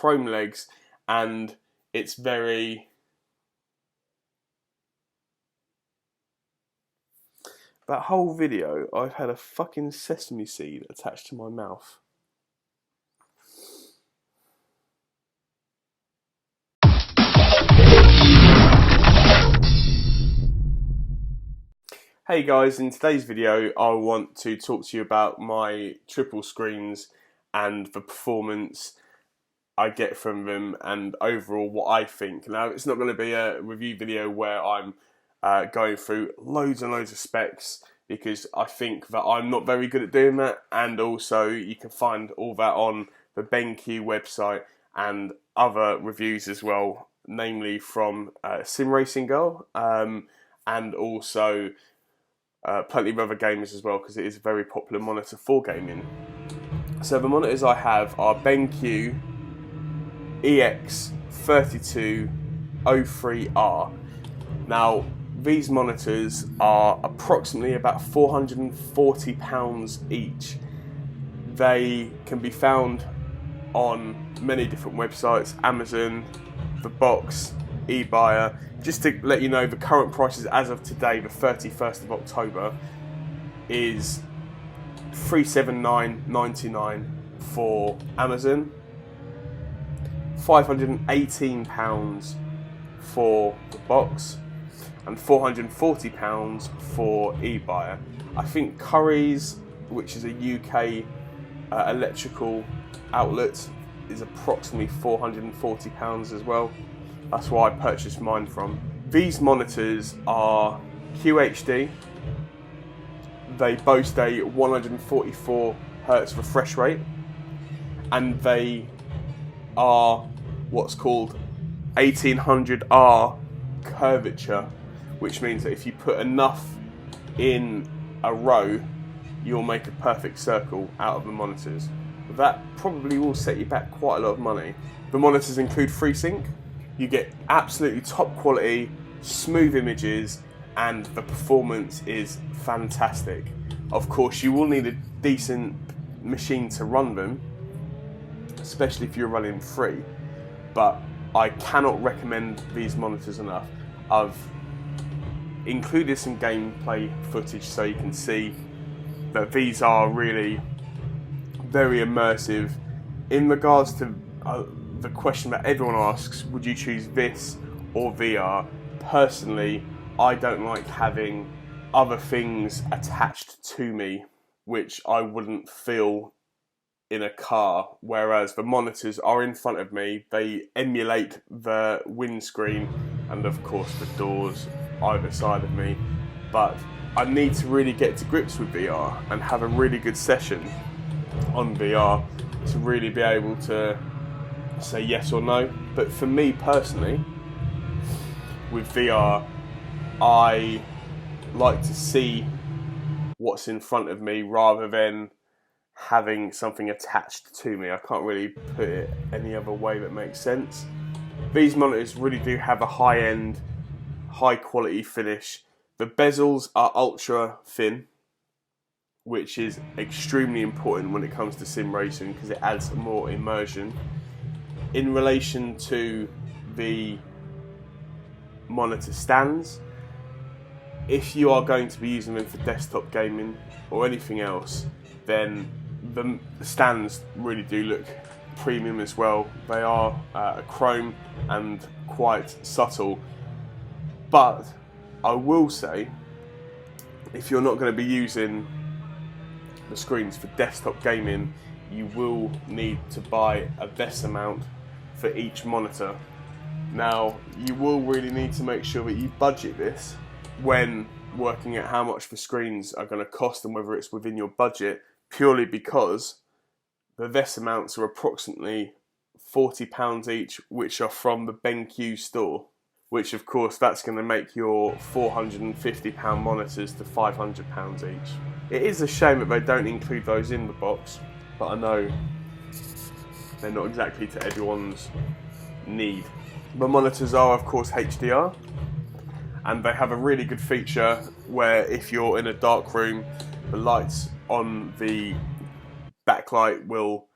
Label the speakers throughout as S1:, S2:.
S1: chrome legs, and it's very... That whole video, I've had a fucking sesame seed attached to my mouth. Hey guys, in today's video I want to talk to you about my triple screens and the performance I get from them and overall what I think. Now, it's not going to be a review video where I'm going through loads and loads of specs, because I think that I'm not very good at doing that, and also you can find all that on the BENQ website and other reviews as well, namely from Sim Racing Girl and also plenty of other gamers as well, because it is a very popular monitor for gaming. So the monitors I have are BENQ EX3203R. Now, these monitors are approximately about £440 each. They can be found on many different websites: Amazon, The Box, eBuyer. Just to let you know, the current prices as of today, the 31st of October, is £379.99 for Amazon, £518 for The Box, and £440 for eBuyer. I think Curry's, which is a UK electrical outlet, is approximately £440 as well. That's where I purchased mine from. These monitors are QHD. They boast a 144 Hz refresh rate, and they are what's called 1800R curvature, which means that if you put enough in a row, you'll make a perfect circle out of the monitors. That probably will set you back quite a lot of money. The monitors include FreeSync. You get absolutely top quality, smooth images, and the performance is fantastic. Of course, you will need a decent machine to run them, especially if you're running free, but I cannot recommend these monitors enough. I've included some gameplay footage so you can see that these are really very immersive. In regards to the question that everyone asks, would you choose this or VR? Personally, I don't like having other things attached to me which I wouldn't feel in a car, whereas the monitors are in front of me. They emulate the windscreen and of course the doors either side of me, but I need to really get to grips with VR and have a really good session on VR to really be able to say yes or no. But for me personally, with VR, I like to see what's in front of me rather than having something attached to me. I can't really put it any other way that makes sense. These monitors really do have a high-end, high-quality finish. The bezels are ultra thin, which is extremely important when it comes to sim racing because it adds more immersion. In relation to the monitor stands, if you are going to be using them for desktop gaming or anything else, then the stands really do look premium as well. They are chrome and quite subtle, but I will say, if you're not going to be using the screens for desktop gaming, you will need to buy a VESA mount for each monitor. Now, you will really need to make sure that you budget this when working out how much the screens are going to cost and whether it's within your budget, purely because the VESA mounts are approximately £40 each, which are from the BENQ store, which of course that's going to make your £450 monitors to £500 each. It is a shame that they don't include those in the box, but I know they're not exactly to everyone's need. The monitors are of course HDR, and they have a really good feature where if you're in a dark room, the lights on the backlight will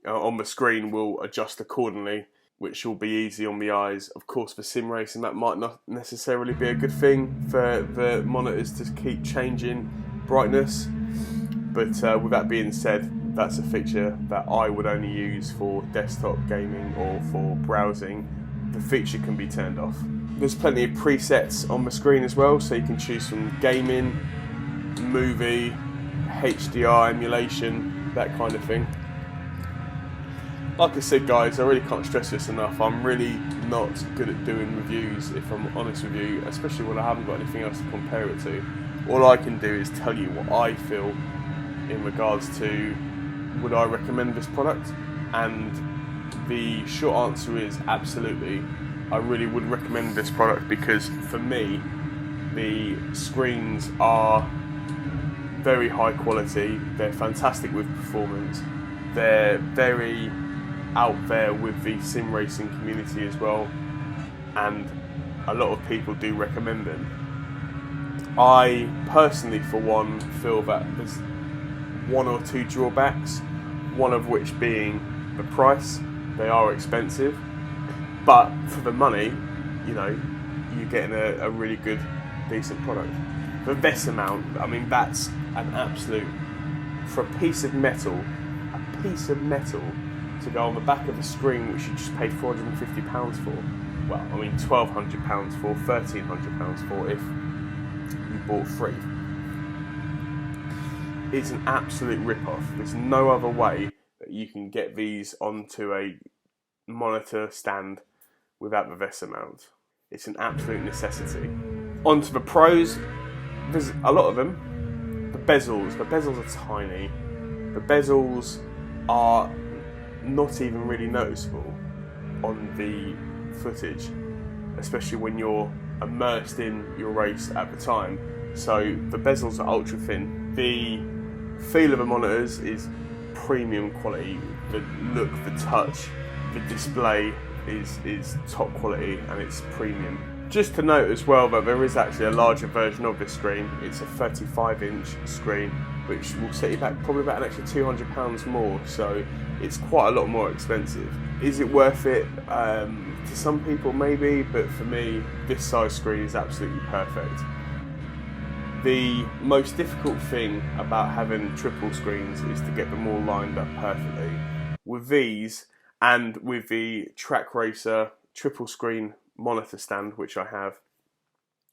S1: on the screen will adjust accordingly, which will be easy on the eyes. Of course, for sim racing, that might not necessarily be a good thing for the monitors to keep changing brightness. But with that being said, that's a feature that I would only use for desktop gaming or for browsing. The feature can be turned off. There's plenty of presets on the screen as well, so you can choose from gaming, movie, HDR emulation, that kind of thing. Like I said, guys, I really can't stress this enough. I'm really not good at doing reviews, if I'm honest with you, especially when I haven't got anything else to compare it to. All I can do is tell you what I feel in regards to would I recommend this product, and the short answer is absolutely. I really would recommend this product because for me the screens are very high quality, they're fantastic with performance, they're very out there with the sim racing community as well, and a lot of people do recommend them. I personally, for one, feel that there's one or two drawbacks, one of which being the price. They are expensive, but for the money, you know, you're getting a really good, decent product. For this amount, I mean, that's an absolute, for a piece of metal to go on the back of a screen which you just paid £450 for. Well, I mean, £1,200 for, £1,300 for if you bought three. It's an absolute rip-off. There's no other way that you can get these onto a monitor stand without the VESA mount. It's an absolute necessity. Onto the pros, there's a lot of them. The bezels are tiny. The bezels are not even really noticeable on the footage, especially when you're immersed in your race at the time. So the bezels are ultra thin. The feel of the monitors is premium quality. The look, the touch, the display is top quality and it's premium. Just to note as well that there is actually a larger version of this screen. It's a 35-inch screen, which will set you back probably about an extra £200 more, so it's quite a lot more expensive. Is it worth it? To some people maybe, but for me, this size screen is absolutely perfect. The most difficult thing about having triple screens is to get them all lined up perfectly. With these, and with the Track Racer triple screen monitor stand, which I have,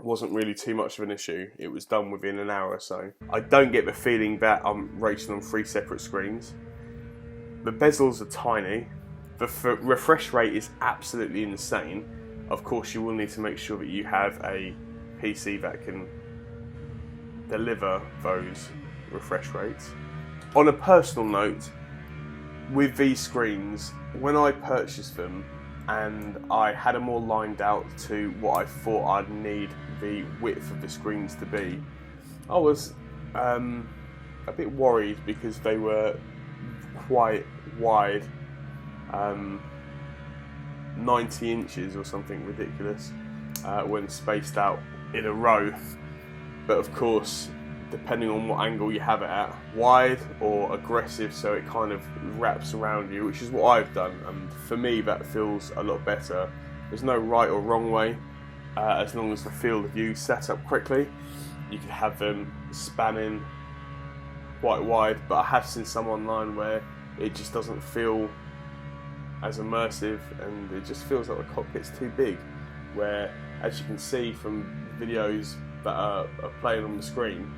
S1: wasn't really too much of an issue. It was done within an hour or so. I don't get the feeling that I'm racing on three separate screens. The bezels are tiny. The refresh rate is absolutely insane. Of course, you will need to make sure that you have a PC that can deliver those refresh rates. On a personal note, with these screens, when I purchased them and I had them all lined out to what I thought I'd need the width of the screens to be, I was a bit worried because they were quite wide, 90 inches or something ridiculous when spaced out in a row. But of course, depending on what angle you have it at, wide or aggressive, so it kind of wraps around you, which is what I've done, and for me that feels a lot better. There's no right or wrong way, as long as the field of view set up quickly. You can have them spanning quite wide, but I have seen some online where it just doesn't feel as immersive and it just feels like the cockpit's too big, where, as you can see from videos that are playing on the screen,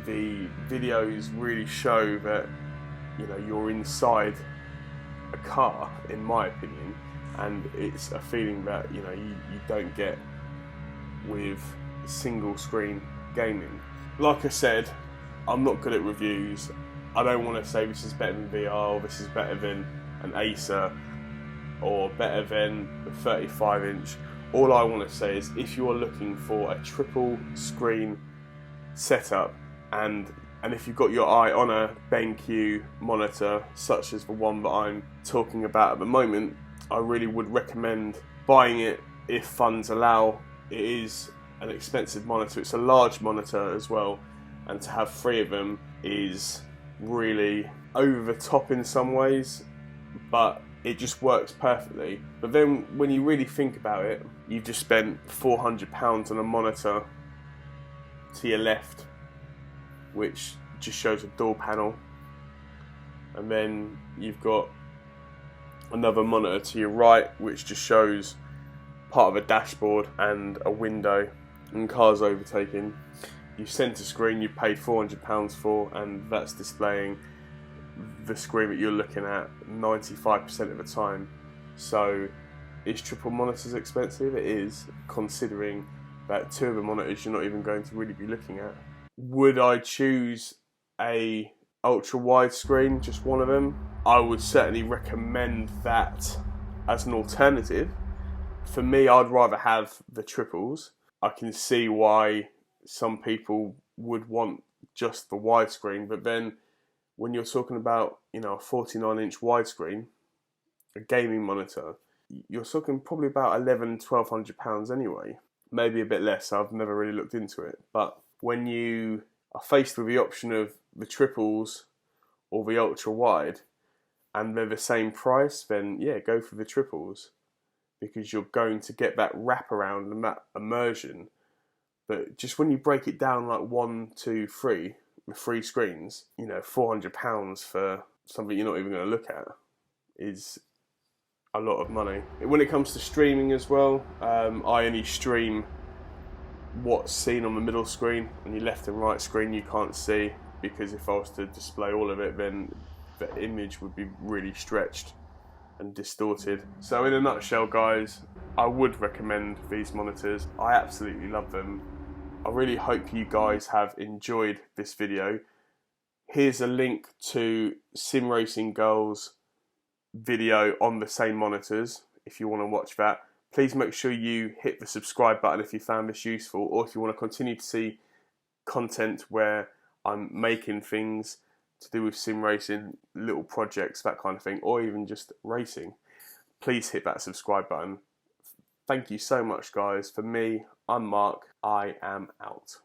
S1: the videos really show that, you know, you're inside a car, in my opinion, and it's a feeling that, you know, you don't get with single screen gaming. Like I said, I'm not good at reviews. I don't want to say this is better than VR, or this is better than an Acer, or better than the 35-inch. All I want to say is, if you're looking for a triple screen setup, and if you've got your eye on a BENQ monitor, such as the one that I'm talking about at the moment, I really would recommend buying it if funds allow. It is an expensive monitor, it's a large monitor as well, and to have three of them is really over the top in some ways. but it just works perfectly. But then when you really think about it, you've just spent £400 on a monitor to your left, which just shows a door panel, and then you've got another monitor to your right which just shows part of a dashboard and a window and cars overtaking. Your centre screen you paid £400 for, and that's displaying the screen that you're looking at 95% of the time. So is triple monitors expensive? It is, considering that two of the monitors you're not even going to really be looking at. Would I choose a ultra wide screen, just one of them? I would certainly recommend that as an alternative. For me, I'd rather have the triples. I can see why some people would want just the widescreen, but then when you're talking about, you know, a 49-inch widescreen, a gaming monitor, you're talking probably about £1,100–1,200 anyway. Maybe a bit less, I've never really looked into it. But when you are faced with the option of the triples or the ultra wide, and they're the same price, then yeah, go for the triples, because you're going to get that wraparound and that immersion. But just when you break it down like 1, 2, 3, the 3 screens, you know, £400 for something you're not even going to look at is a lot of money. When it comes to streaming as well, I only stream what's seen on the middle screen, and your left and right screen you can't see, because if I was to display all of it, then the image would be really stretched and distorted. So in a nutshell, guys, I would recommend these monitors. I absolutely love them. I really hope you guys have enjoyed this video. Here's a link to Sim Racing Girl's video on the same monitors if you want to watch that. Please make sure you hit the subscribe button if you found this useful, or if you want to continue to see content where I'm making things to do with sim racing, little projects, that kind of thing, or even just racing. Please hit that subscribe button. Thank you so much, guys. For me, I'm Mark. I am out.